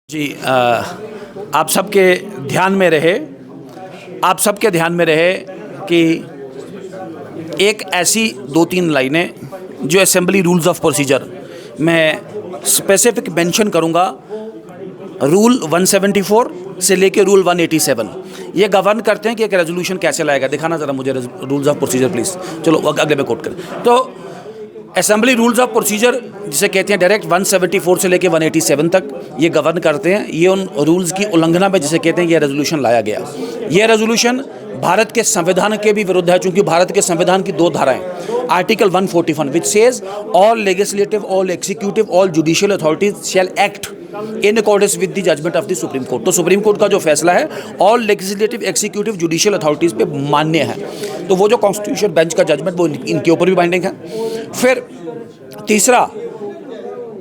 जी आप सबके ध्यान में रहे कि एक ऐसी 2-3 लाइनें जो असेंबली रूल्स ऑफ प्रोसीजर मैं स्पेसिफिक मेंशन करूंगा। रूल 174 से लेके रूल 187 ये गवर्न करते हैं कि एक रेजोल्यूशन कैसे लाएगा। दिखाना ज़रा मुझे रूल्स ऑफ प्रोसीजर प्लीज़। चलो अगले में कोट करें तो असेंबली रूल्स ऑफ प्रोसीजर जिसे कहते हैं डायरेक्ट 174 से लेके 187 तक ये गवर्न करते हैं। ये उन रूल्स की उल्लंघना में जिसे कहते हैं ये रेजोल्यूशन लाया गया। ये रेजोल्यूशन भारत के संविधान के भी विरुद्ध है, चूंकि भारत के संविधान की 2 धाराएं, article 141 which says all legislative, all executive, all judicial authorities shall act in accordance with the judgment of the Supreme Court. तो सुप्रीम कोर्ट का जो फैसला है all legislative, executive, judicial authorities पे मान्य है। तो वो जो कॉन्स्टिट्यूशन बेंच का जजमेंट वो इनके ऊपर भी बाइंडिंग है। फिर तीसरा,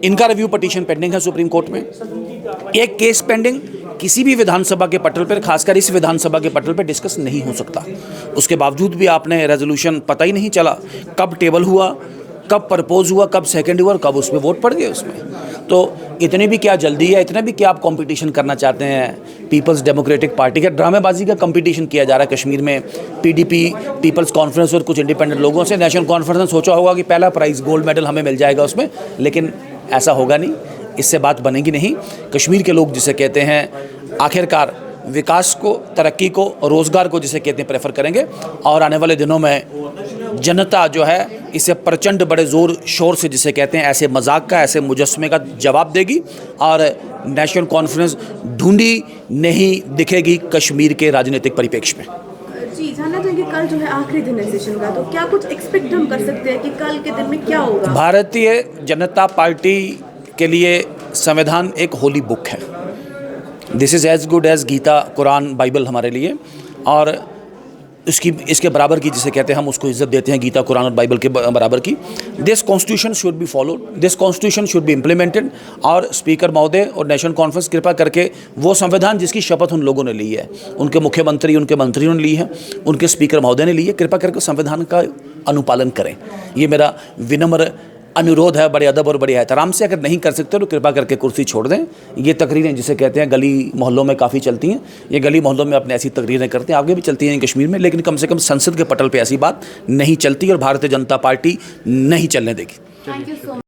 इनका रिव्यू पिटीशन पेंडिंग है सुप्रीम कोर्ट में। एक केस पेंडिंग किसी भी विधानसभा के पटल पर, खासकर इस विधानसभा के पटल पर डिस्कस नहीं हो सकता। उसके बावजूद भी आपने रेजोल्यूशन पता ही नहीं चला कब टेबल हुआ, कब प्रपोज हुआ, कब सेकंड हुआ और कब उसमें वोट पड़ गए उसमें। तो इतनी भी क्या जल्दी है, इतना भी क्या आप कंपटीशन करना चाहते हैं? पीपल्स डेमोक्रेटिक पार्टी का ड्रामेबाजी का कंपटीशन किया जा रहा है कश्मीर में। पीडीपी, पीपल्स कॉन्फ्रेंस और कुछ इंडिपेंडेंट लोगों से। नेशनल कॉन्फ्रेंस ने सोचा होगा कि पहला प्राइज़ गोल्ड मेडल हमें मिल जाएगा उसमें, लेकिन ऐसा होगा नहीं, इससे बात बनेगी नहीं। कश्मीर के लोग जिसे कहते हैं आखिरकार विकास को, तरक्की को, रोज़गार को जिसे कहते हैं प्रेफर करेंगे। और आने वाले दिनों में जनता जो है इसे प्रचंड बड़े ज़ोर शोर से जिसे कहते हैं ऐसे मजाक का, ऐसे मुजस्मे का जवाब देगी और नेशनल कॉन्फ्रेंस ढूंढी नहीं दिखेगी कश्मीर के राजनीतिक परिप्रेक्ष्य में। जी, जानना चाहेंगे कल जो है आखिरी दिन है सेशन का, तो क्या कुछ एक्सपेक्ट हम कर सकते हैं कि कल के दिन में क्या होगा? भारतीय जनता पार्टी के लिए संविधान एक होली बुक है। This is as good as Gita, Quran, Bible हमारे लिए। और इसके बराबर की जिसे कहते हैं हम उसको इज्जत देते हैं, गीता, कुरान और बाइबल के बराबर की। This constitution should be followed, this constitution should be implemented. और स्पीकर महोदय और नेशनल कॉन्फ्रेंस कृपा करके वो संविधान जिसकी शपथ उन लोगों ने ली है, उनके मुख्यमंत्री, उनके मंत्रियों ने ली है, उनके स्पीकर महोदय ने ली है, कृपा करके संविधान का अनुपालन करें। ये मेरा विनम्र अनुरोध है, बड़े अदब और बड़े एहतराम से। अगर नहीं कर सकते तो कृपा करके कुर्सी छोड़ दें। ये तकरीरें जिसे कहते हैं गली मोहल्लों में काफ़ी चलती हैं, ये गली मोहल्लों में अपने ऐसी तकरीरें करते हैं, आगे भी चलती हैं कश्मीर में, लेकिन कम से कम संसद के पटल पे ऐसी बात नहीं चलती और भारतीय जनता पार्टी नहीं चलने देगी।